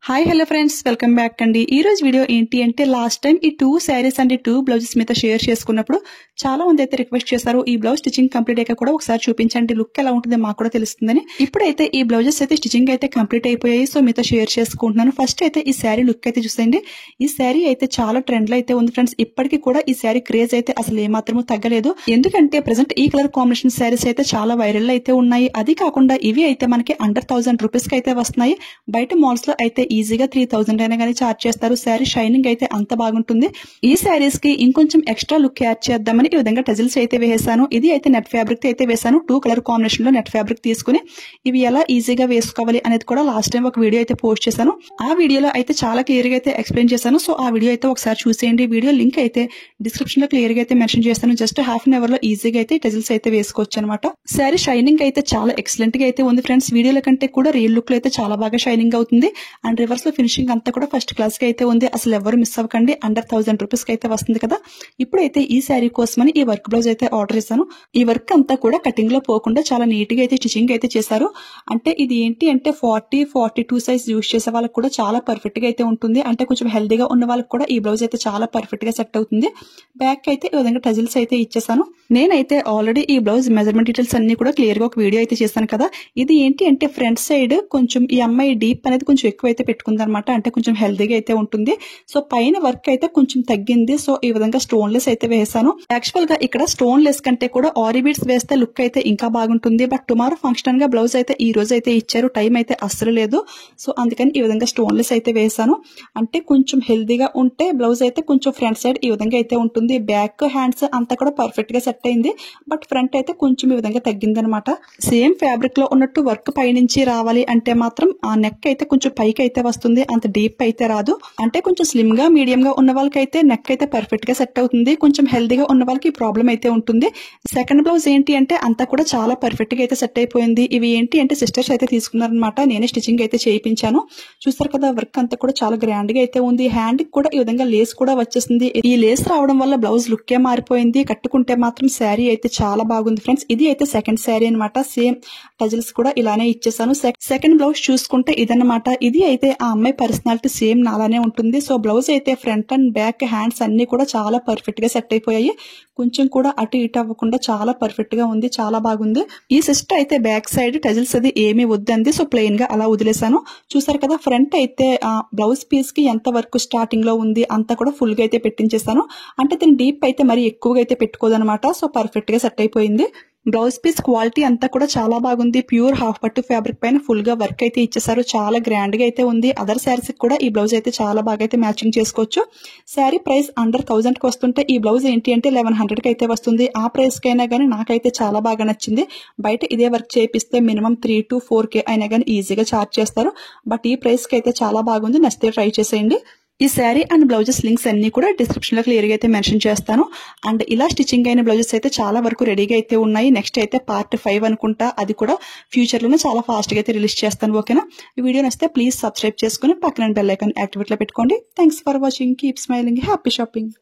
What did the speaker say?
Hi hello friends, welcome back అండి. ఈ రోజు వీడియో ఏంటి అంటే లాస్ట్ టైం ఈ 2 శారీస్ అండ్ 2 బ్లౌజెస్ మీతో షేర్ చేసుకున్నప్పుడు చాలా మంది అయితే రిక్వెస్ట్ చేశారు ఈ బ్లౌజ్ స్టిచింగ్ కంప్లీట్ అయ్యాక కూడా ఒకసారి చూపించండి, లుక్ ఎలా ఉంటుందో మాకు కూడా తెలుస్తుందని. ఇప్పుడైతే ఈ బ్లౌజెస్ అయితే స్టిచింగ్ అయితే కంప్లీట్ అయిపోయాయి. సో మీతో షేర్ చేసుకుంటున్నాను. ఫస్ట్ అయితే ఈ శారీ లుక్ అయితే చూసేయండి. ఈ శారీ అయితే చాలా ట్రెండ్ లో అయితే ఉంది ఫ్రెండ్స్. ఇప్పటికీ కూడా ఈ శారీ క్రేజ్ అయితే అసలు ఏమాత్రమూ తగ్గలేదు. ఎందుకంటే ప్రెసెంట్ ఈ కలర్ కాంబినేషన్ శారీస్ అయితే చాలా వైరల్ అయితే ఉన్నాయి. అది కాకుండా ఇవి అయితే మనకి అండర్ 1000 రూపీస్ కి అయితే వస్తున్నాయి. బయట మాల్స్ లో అయితే ఈజీగా 3000 అయినా కానీ చార్జ్ చేస్తారు. శారీ షైనింగ్ అయితే అంత బాగుంటుంది. ఈ శారీస్ కి ఇంకొంచెం ఎక్స్ట్రా లుక్ యాడ్ చేద్దామని ఈ విధంగా టజిల్స్ అయితే వేసాను. ఇది అయితే నెట్ ఫ్యాబ్రిక్ అయితే వేసాను. 2 కలర్ కాంబినేషన్ లో నెట్ ఫ్యాబ్రిక్ తీసుకుని ఇవి ఎలా ఈజీగా వేసుకోవాలి అనేది కూడా లాస్ట్ టైం ఒక వీడియో అయితే పోస్ట్ చేశాను. ఆ వీడియోలో అయితే చాలా క్లియర్ గా అయితే ఎక్స్ప్లెయిన్ చేశాను. సో ఆ వీడియో అయితే ఒకసారి చూసేయండి. వీడియో లింక్ అయితే డిస్క్రిప్షన్ లో క్లియర్ గా అయితే మెన్షన్ చేస్తాను. జస్ట్ హాఫ్ అన్ అవర్ లో ఈజీగా అయితే టజిల్స్ అయితే వేసుకోవచ్చు అనమాట. శారీ షైనింగ్ అయితే చాలా ఎక్సలెంట్ గా అయితే ఉంది ఫ్రెండ్స్. వీడియోల కంటే కూడా రియల్ లుక్ లో అయితే చాలా బాగా షైనింగ్ అవుతుంది. అండ్ రివర్స్ లో ఫినిషింగ్ అంతా కూడా ఫస్ట్ క్లాస్ కి అయితే ఉంది. అసలు ఎవరు మిస్ అవ్వకండి. అండర్ 1000 రూపీస్ కి అయితే వస్తుంది కదా. ఇప్పుడైతే ఈ శారీ కోసమని ఈ వర్క్ బ్లౌజ్ అయితే ఆర్డర్ చేశాను. ఈ వర్క్ అంతా కూడా కటింగ్ లో పోకుండా చాలా నీట్ గా అయితే స్టిచింగ్ అయితే చేశారు. అంటే ఇది ఏంటి అంటే 40-42 సైజ్ యూజ్ చేసే వాళ్ళకి కూడా చాలా పర్ఫెక్ట్ గా అయితే ఉంటుంది. అంటే కొంచెం హెల్దీగా ఉన్న వాళ్ళకి కూడా ఈ బ్లౌజ్ అయితే చాలా పర్ఫెక్ట్ గా సెట్ అవుతుంది. బ్యాక్ అయితే ఈ విధంగా టజిల్స్ అయితే ఇచ్చేసాను. నేనైతే ఆల్రెడీ ఈ బ్లౌజ్ మెజర్మెంట్ డీటెయిల్స్ అన్ని కూడా క్లియర్ గా ఒక వీడియో అయితే చేశాను కదా. ఇది ఏంటి అంటే ఫ్రంట్ సైడ్ కొంచెం ఈ అమ్మాయి డీప్ అనేది కొంచెం ఎక్కువ అయితే పెట్టుకుంది అనమాట. అంటే కొంచెం హెల్దీగా అయితే ఉంటుంది. సో పైన వర్క్ అయితే కొంచెం తగ్గింది. సో ఈ విధంగా స్టోన్ లెస్ అయితే వేసాను. యాక్చువల్ గా ఇక్కడ స్టోన్ లెస్ కంటే కూడా ఆరీ బీడ్స్ వేస్తే లుక్ అయితే ఇంకా బాగుంటుంది. బట్ టుమారో ఫంక్షన్ గా బ్లౌజ్ అయితే ఈ రోజు అయితే ఇచ్చారు. టైం అయితే అస్సలు లేదు. సో అందుకని ఈ విధంగా స్టోన్ లెస్ అయితే వేసాను. అంటే కొంచెం హెల్దీగా ఉంటే బ్లౌజ్ అయితే కొంచెం ఫ్రంట్ సైడ్ ఈ విధంగా అయితే ఉంటుంది. బ్యాక్ హ్యాండ్స్ అంతా కూడా పర్ఫెక్ట్ గా సెట్ అయింది. బట్ ఫ్రంట్ అయితే కొంచెం ఈ విధంగా తగ్గింది అనమాట. సేమ్ ఫ్యాబ్రిక్ లో ఉన్నట్టు వర్క్ పైనుంచి రావాలి అంటే మాత్రం ఆ నెక్ అయితే కొంచెం పైకి అయితే వస్తుంది. అంత డీప్ అయితే రాదు. అంటే కొంచెం స్లిమ్ గా మీడియం గా ఉన్న వాళ్ళకైతే నెక్ అయితే పర్ఫెక్ట్ గా సెట్ అవుతుంది. కొంచెం హెల్దీగా ఉన్న వాళ్ళకి ప్రాబ్లం అయితే ఉంటుంది. సెకండ్ బ్లౌజ్ ఏంటి అంటే అంతా కూడా చాలా పర్ఫెక్ట్ గా అయితే సెట్ అయిపోయింది. ఇవి ఏంటి అంటే సిస్టర్స్ అయితే తీసుకున్నారనమాట. నేనే స్టిచింగ్ అయితే చేయించాను. చూస్తారు కదా వర్క్ అంతా కూడా చాలా గ్రాండ్ గా అయితే ఉంది. హ్యాండ్ కి కూడా ఈ విధంగా లేస్ కూడా వచ్చేసింది. ఈ లేస్ రావడం వల్ల బ్లౌజ్ లుక్కే మారిపోయింది. కట్టుకుంటే మాత్రం శారీ అయితే చాలా బాగుంది ఫ్రెండ్స్. ఇది అయితే సెకండ్ శారీ అనమాట. సేమ్ టజిల్స్ కూడా ఇలానే ఇచ్చేసాను. సెకండ్ బ్లౌజ్ చూసుకుంటే ఇదన్నమాట. ఇది అయితే ఆ అమ్మాయి పర్సనాలిటీ సేమ్ నాలానే ఉంటుంది. సో బ్లౌజ్ అయితే ఫ్రంట్ అండ్ బ్యాక్ హ్యాండ్స్ అన్ని కూడా చాలా పర్ఫెక్ట్ గా సెట్ అయిపోయాయి. కొంచెం కూడా అటు ఇటు అవ్వకుండా చాలా పర్ఫెక్ట్ గా ఉంది. చాలా బాగుంది. ఈ సిస్టర్ అయితే బ్యాక్ సైడ్ టజిల్స్ అది ఏమీ వద్దంది. సో ప్లెయిన్ గా అలా వదిలేసాను. చూసారు కదా ఫ్రంట్ అయితే బ్లౌజ్ పీస్ కి ఎంత వర్క్ స్టార్టింగ్ లో ఉంది అంతా కూడా ఫుల్ గా అయితే పెట్టించేసాను. అంటే దీని డీప్ అయితే మరి ఎక్కువగా అయితే పెట్టుకోదనమాట. సో పర్ఫెక్ట్ గా సెట్ అయిపోయింది. బ్లౌజ్ పీస్ క్వాలిటీ అంతా కూడా చాలా బాగుంది. ప్యూర్ హాఫ్ పట్టు ఫ్యాబ్రిక్ పైన ఫుల్ గా వర్క్ అయితే ఇచ్చేసారు. చాలా గ్రాండ్ గా అయితే ఉంది. అదర్ శారీస్ కూడా ఈ బ్లౌజ్ అయితే చాలా బాగా అయితే మ్యాచింగ్ చేసుకోవచ్చు. శారీ ప్రైస్ అండర్ 1000 కి వస్తుంటే ఈ బ్లౌజ్ ఏంటి అంటే 1100 కి అయితే వస్తుంది. ఆ ప్రైస్ కైనా కానీ నాకైతే చాలా బాగా నచ్చింది. బయట ఇదే వర్క్ చేపిస్తే మినిమం 3 to 4K అయినా కానీ ఈజీగా చార్జ్ చేస్తారు. బట్ ఈ ప్రైస్ కి అయితే చాలా బాగుంది. నచ్చితే ట్రై చేసేయండి. ఈ శారీ అండ్ బ్లౌజెస్ లింక్స్ అన్ని కూడా డిస్క్రిప్షన్ లో క్లియర్ గా అయితే మెన్షన్ చేస్తాను. అండ్ ఇలా స్టిచింగ్ అయిన బ్లౌజెస్ అయితే చాలా వరకు రెడీగా అయితే ఉన్నాయి. నెక్స్ట్ అయితే పార్ట్ 5 అనుకుంటా. అది కూడా ఫ్యూచర్ లోనే చాలా ఫాస్ట్ గా అయితే రిలీజ్ చేస్తాను. ఓకేనా? ఈ వీడియో నచ్చితే ప్లీజ్ సబ్స్క్రైబ్ చేసుకుని పక్కన బెల్ ఐకాన్ యాక్టివేట్ లో పెట్టుకోండి. Thanks for watching. Keep smiling. Happy shopping.